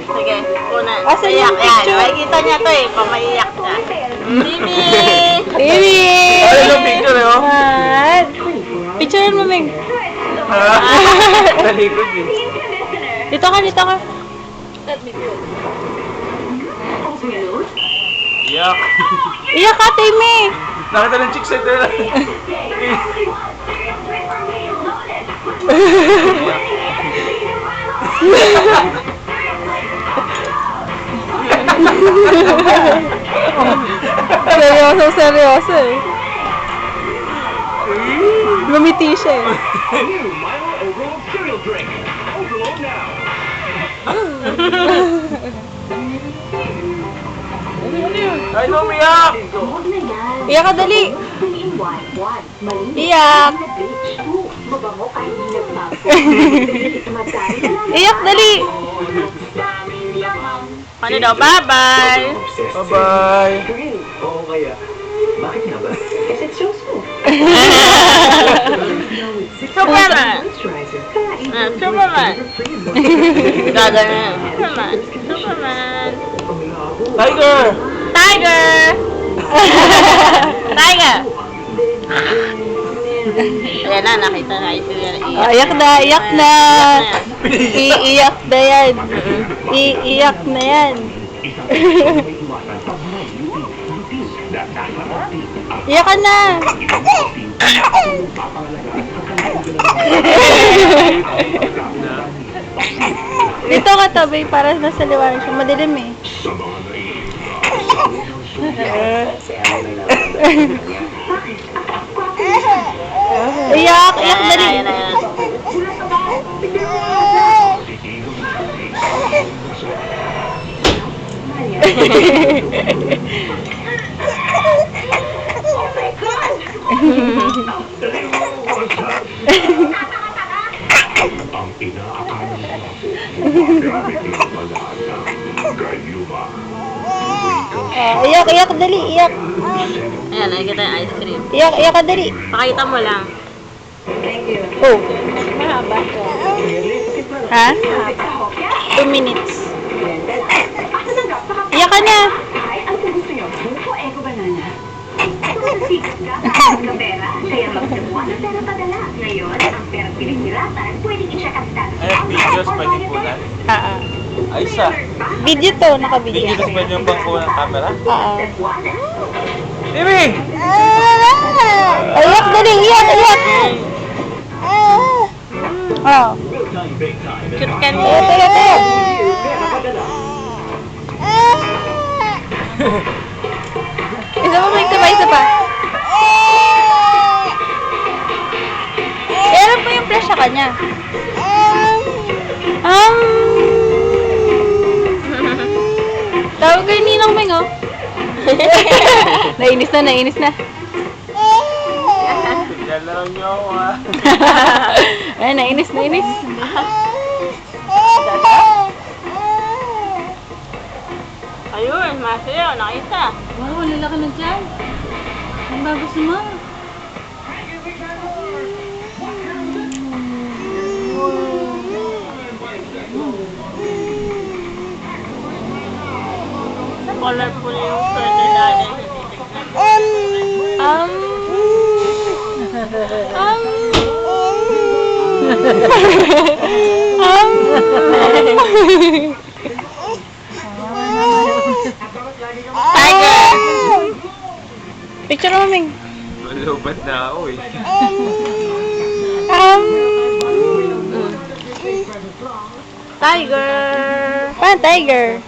Sige, una. Asan Iyak yung yan. picture? Makikita niya to eh, pamaiyak niya. Mimi! Baby! Ay, yung picture eh, oh. What? Picturean mo, Ming. Talikod eh. Dito ka, dito ka. Iyak. Iyak ka, Timmy. Nakita ng chicks ito. Seryoso, seryoso eh. Lumiti siya eh. Ay, umiyak! Iyak ka, dali. Iyak. Iyak, dali. Ano daw? Bye-bye! Bye-bye! Oo kaya. Bakit nga ba? Kasi it shows mo. Superman! Superman! Gagano. Superman! Superman! Tiger! Tiger! Tiger! Ayan na, nakita na ito yan. Iyak na, iyak na. Iiyak na yan. Iiyak na yan. Iyak ka na. Dito ka tabi para nasa liwanag siya. Madilim eh. Iyak, iyak dali. Ayan, ayan. Ang inaakalang mga Gayuma. Iyak, iyak dali, iyak. Ayan, nakikita yung ice cream. Iyak, iyak ka dali. Pakita mo lang. Oh. Mahaba. Ha? 2 minutes. Iyak ka na. Ay, ano kung gusto nyo? Buko, ego, banana. Sikat ka, tapos ka pera. Kaya magsabuan ng pera padala. Ngayon, ang perang pinaghirapan, pwedeng i-check ang status. Ay, videos pwede po na. Ay, isa. Video to, naka-video. Videos pwede yung bangko ng camera. Timmy! Iyak dali, iyak, iyak. Oh. Cute ka Tayo, tayo, tayo. Isa pa, may sabay, isa pa. Meron po yung flash sa kanya. Tawag kayo Ninong Ming, oh. Nainis na, nainis na. Tignan niyo ako ah. Ay, nainis, nainis. Ayun, masayaw, nakita. Wow, lalaki na dyan. Ang babas mo. Colorful yung shirt ni Daddy. Tiger! Picture mo, Ming. Malubat na ako eh. Tiger! Paano, Tiger?